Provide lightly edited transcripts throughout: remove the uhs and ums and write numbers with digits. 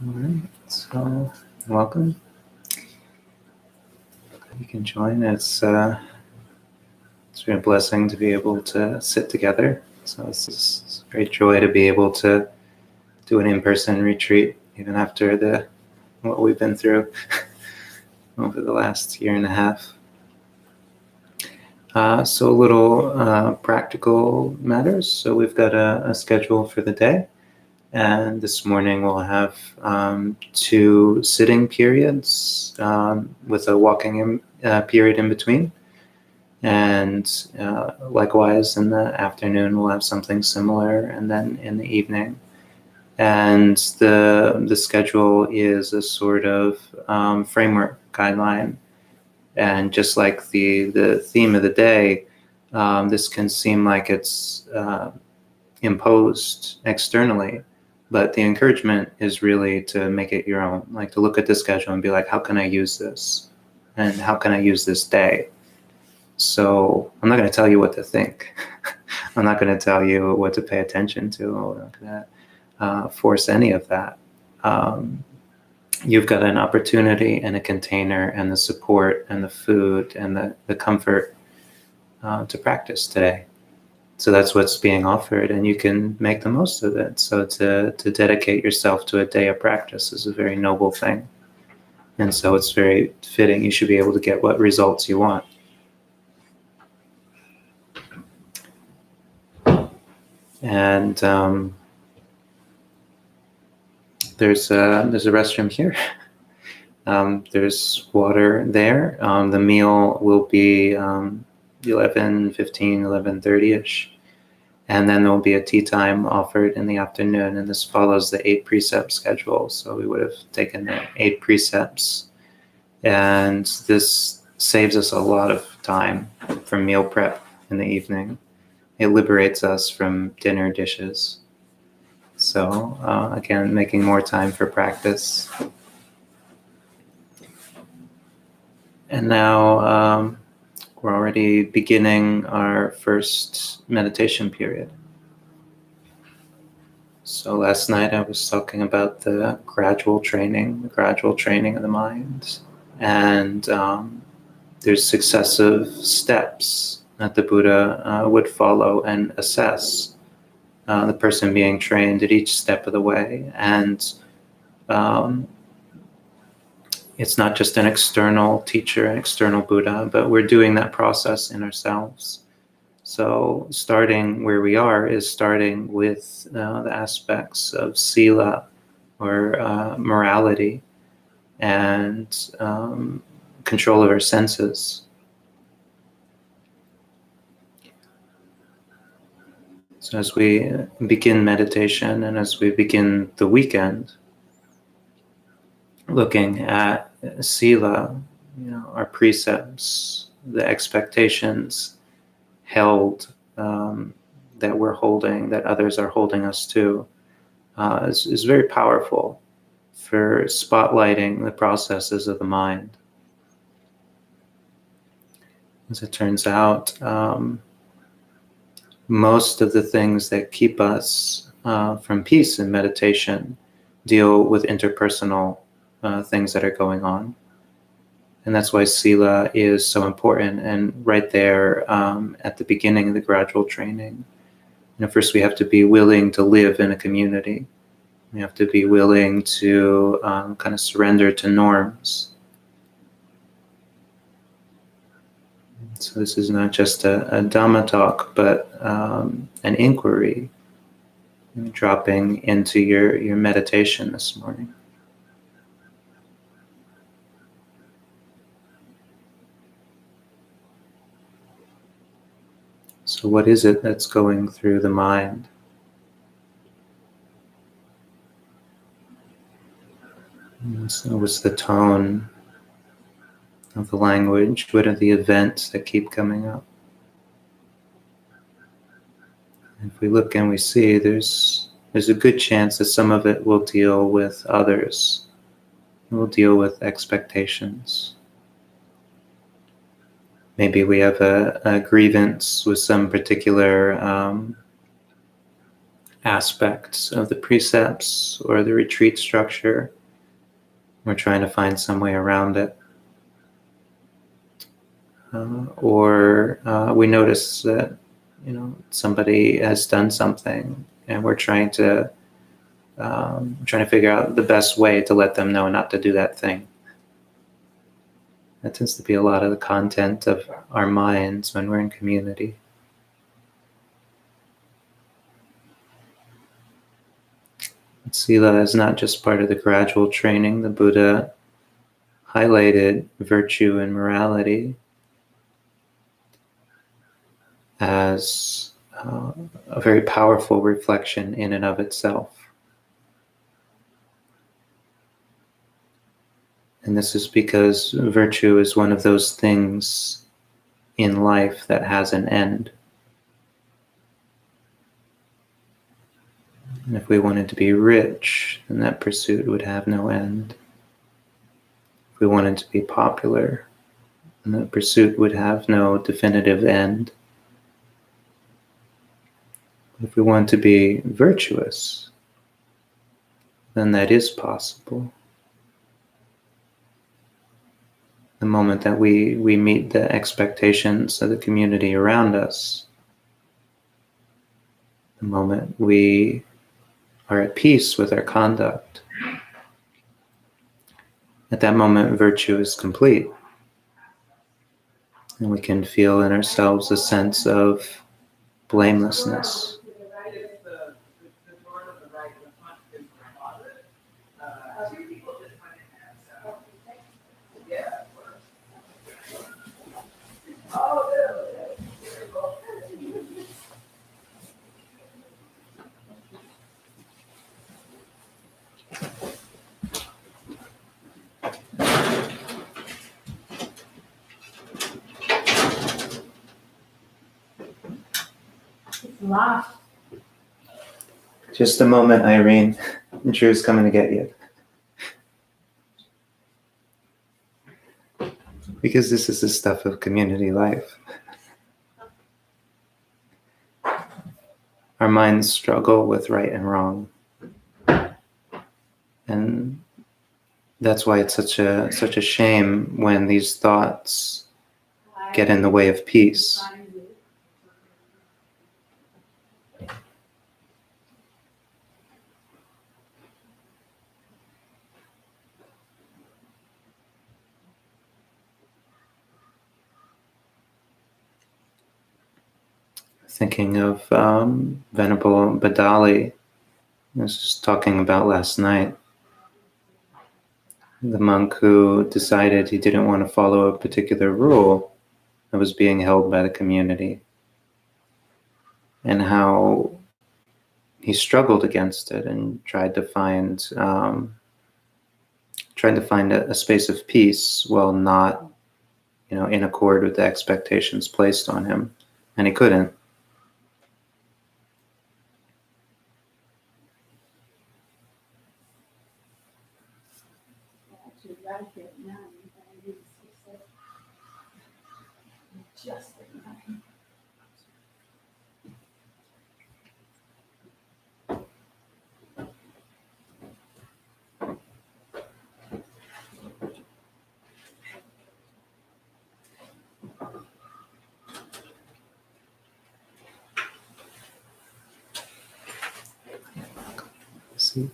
All right, so welcome. You can join. It's been a blessing to be able to sit together. So it's a great joy to be able to do an in-person retreat, even after what we've been through over the last year and a half. So a little practical matters. So we've got a schedule for the day. And this morning we'll have 2 sitting periods with a walking period in between. And likewise in the afternoon we'll have something similar, and then in the evening. And the schedule is a sort of framework guideline. And just like the theme of the day, this can seem like it's imposed externally. But the encouragement is really to make it your own, like to look at the schedule and be like, how can I use this? And how can I use this day? So I'm not going to tell you what to think. I'm not going to tell you what to pay attention to. I'm not going to force any of that. You've got an opportunity and a container and the support and the food and the comfort to practice today. So that's what's being offered, and you can make the most of it. So to dedicate yourself to a day of practice is a very noble thing. And so it's very fitting. You should be able to get what results you want. And there's a restroom here. There's water there. The meal will be 11:15, 11:30ish. And then there will be a tea time offered in the afternoon, and this follows the 8 precept schedule. So we would have taken the 8 precepts, and this saves us a lot of time for meal prep in the evening. It liberates us from dinner dishes. So again, making more time for practice. And now we're already beginning our first meditation period. So last night I was talking about the gradual training of the mind. And there's successive steps that the Buddha would follow and assess the person being trained at each step of the way. And it's not just an external teacher, an external Buddha, but we're doing that process in ourselves. So starting where we are is starting with the aspects of Sila, or morality, and control of our senses. So as we begin meditation and as we begin the weekend, looking at Sila, our precepts, the expectations held, that we're holding, that others are holding us to, is very powerful for spotlighting the processes of the mind. As it turns out, most of the things that keep us from peace in meditation deal with interpersonal things that are going on. And that's why Sila is so important. And right there at the beginning of the gradual training, first we have to be willing to live in a community. We have to be willing to kind of surrender to norms. So this is not just a Dhamma talk, but an inquiry, dropping into your meditation this morning. So what is it that's going through the mind? So what's the tone of the language? What are the events that keep coming up? If we look and we see, there's a good chance that some of it will deal with others. It will deal with expectations. Maybe we have a grievance with some particular aspects of the precepts or the retreat structure. We're trying to find some way around it. Or we notice that, somebody has done something and we're trying to figure out the best way to let them know not to do that thing. That tends to be a lot of the content of our minds when we're in community. Sila is not just part of the gradual training. The Buddha highlighted virtue and morality as a very powerful reflection in and of itself. And this is because virtue is one of those things in life that has an end. And if we wanted to be rich, then that pursuit would have no end. If we wanted to be popular, then that pursuit would have no definitive end. If we want to be virtuous, then that is possible. The moment that we meet the expectations of the community around us, the moment we are at peace with our conduct, at that moment virtue is complete. And we can feel in ourselves a sense of blamelessness. Just a moment, Irene. Drew's coming to get you. Because this is the stuff of community life. Our minds struggle with right and wrong. And that's why it's such a shame when these thoughts get in the way of peace. Thinking of Venerable Badali, I was just talking about last night. The monk who decided he didn't want to follow a particular rule that was being held by the community, and how he struggled against it and tried to find a space of peace while not, in accord with the expectations placed on him, and he couldn't. See?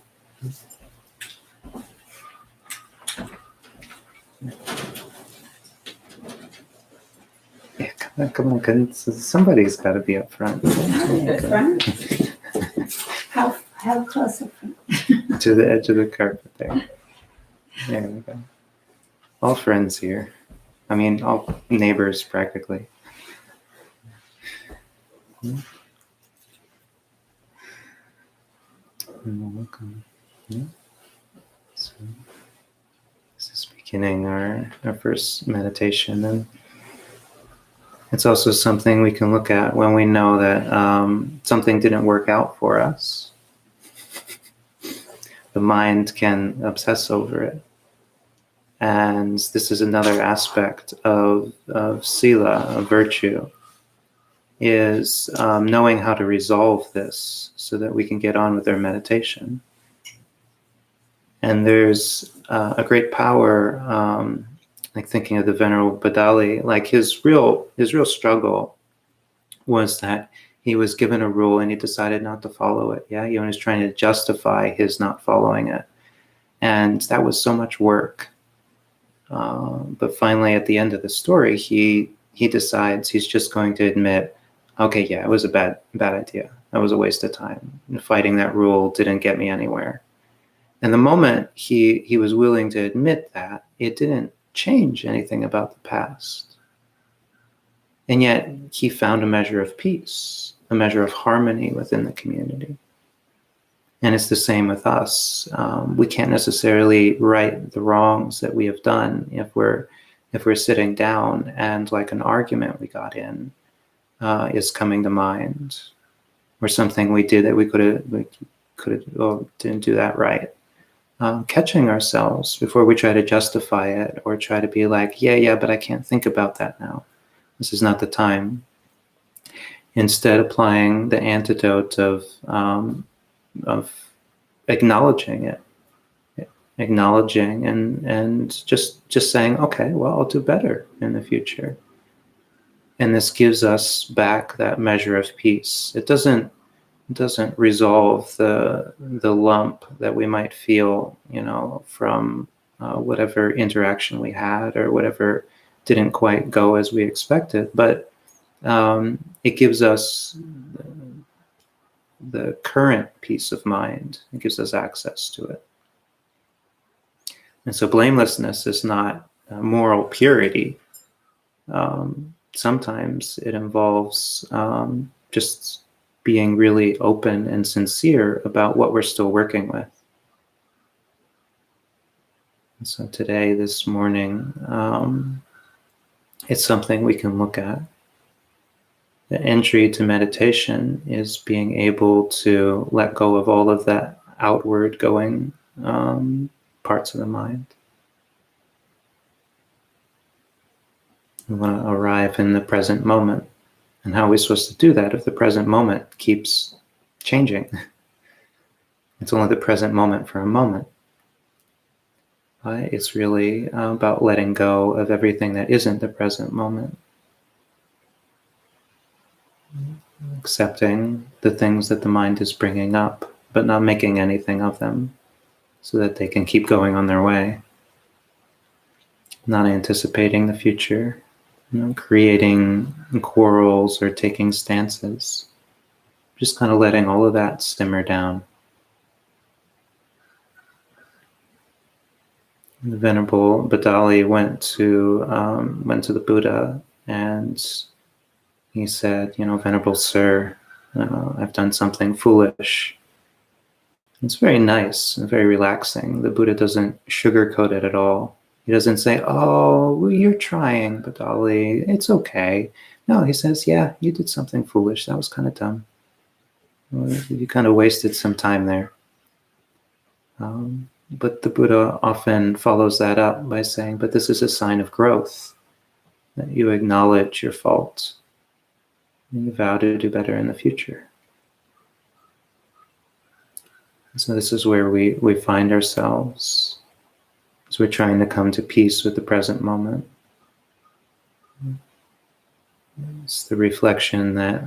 Yeah, come on, somebody's got to be up front. How close up front? To the edge of the carpet there. There we go. All friends here. I mean, all neighbors practically. Welcome. Yeah. So, this is beginning our first meditation, and it's also something we can look at when we know that something didn't work out for us. The mind can obsess over it. And this is another aspect of Sila, of virtue. is knowing how to resolve this so that we can get on with our meditation. And there's a great power, like thinking of the Venerable Badali, like his real struggle was that he was given a rule and he decided not to follow it. Yeah, he was trying to justify his not following it, and that was so much work. But finally, at the end of the story, he decides he's just going to admit, okay, yeah, it was a bad idea. That was a waste of time. Fighting that rule didn't get me anywhere. And the moment he was willing to admit that, it didn't change anything about the past. And yet he found a measure of peace, a measure of harmony within the community. And it's the same with us. We can't necessarily right the wrongs that we have done if we're sitting down and like an argument we got in is coming to mind, or something we did that we could have oh, didn't do that right. Catching ourselves before we try to justify it or try to be like, yeah, but I can't think about that now. This is not the time. Instead, applying the antidote of acknowledging it, acknowledging and just saying, okay, well, I'll do better in the future. And this gives us back that measure of peace. It doesn't resolve the lump that we might feel, from whatever interaction we had or whatever didn't quite go as we expected, but it gives us the current peace of mind. It gives us access to it. And so blamelessness is not moral purity. Sometimes it involves just being really open and sincere about what we're still working with. And so today, this morning, it's something we can look at. The entry to meditation is being able to let go of all of that outward going parts of the mind. We want to arrive in the present moment. And how are we supposed to do that if the present moment keeps changing? It's only the present moment for a moment. It's really about letting go of everything that isn't the present moment. Accepting the things that the mind is bringing up, but not making anything of them so that they can keep going on their way. Not anticipating the future, creating quarrels or taking stances. Just kind of letting all of that simmer down. The Venerable Badali went to the Buddha and he said, Venerable Sir, I've done something foolish. It's very nice and very relaxing. The Buddha doesn't sugarcoat it at all. He doesn't say, oh, you're trying, Badali, it's okay. No, he says, yeah, you did something foolish. That was kind of dumb. You kind of wasted some time there. But the Buddha often follows that up by saying, but this is a sign of growth, that you acknowledge your fault and you vow to do better in the future. So this is where we find ourselves as we're trying to come to peace with the present moment. It's the reflection that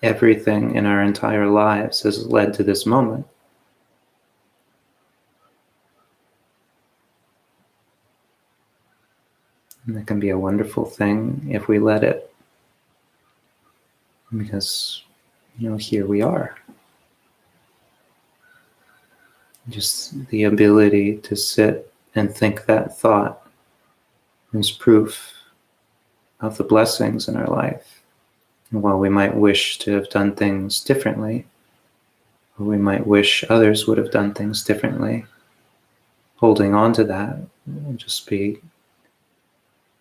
everything in our entire lives has led to this moment. And that can be a wonderful thing if we let it. Because, here we are. Just the ability to sit and think that thought is proof of the blessings in our life. And while we might wish to have done things differently, or we might wish others would have done things differently, holding on to that will just be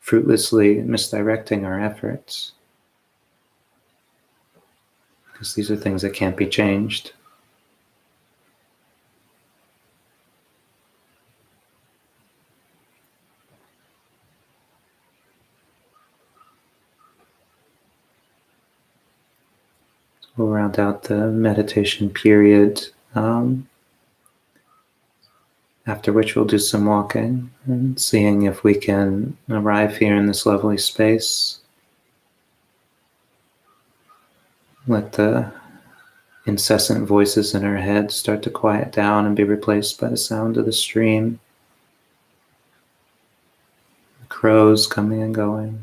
fruitlessly misdirecting our efforts. Because these are things that can't be changed. We'll round out the meditation period, after which we'll do some walking and seeing if we can arrive here in this lovely space. Let the incessant voices in our head start to quiet down and be replaced by the sound of the stream, the crows coming and going,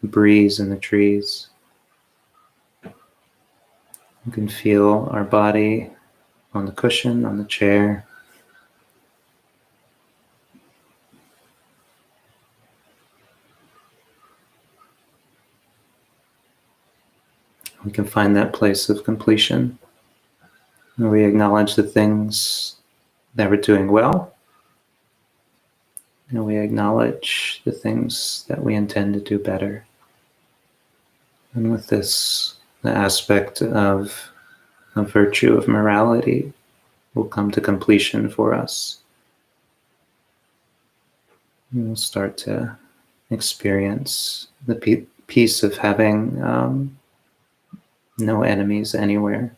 the breeze in the trees. You can feel our body on the cushion, on the chair. We can find that place of completion where we acknowledge the things that we're doing well, and we acknowledge the things that we intend to do better. And with this, the aspect of a virtue of morality will come to completion for us. And we'll start to experience the peace of having no enemies anywhere.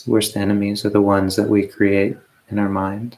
The worst enemies are the ones that we create in our mind.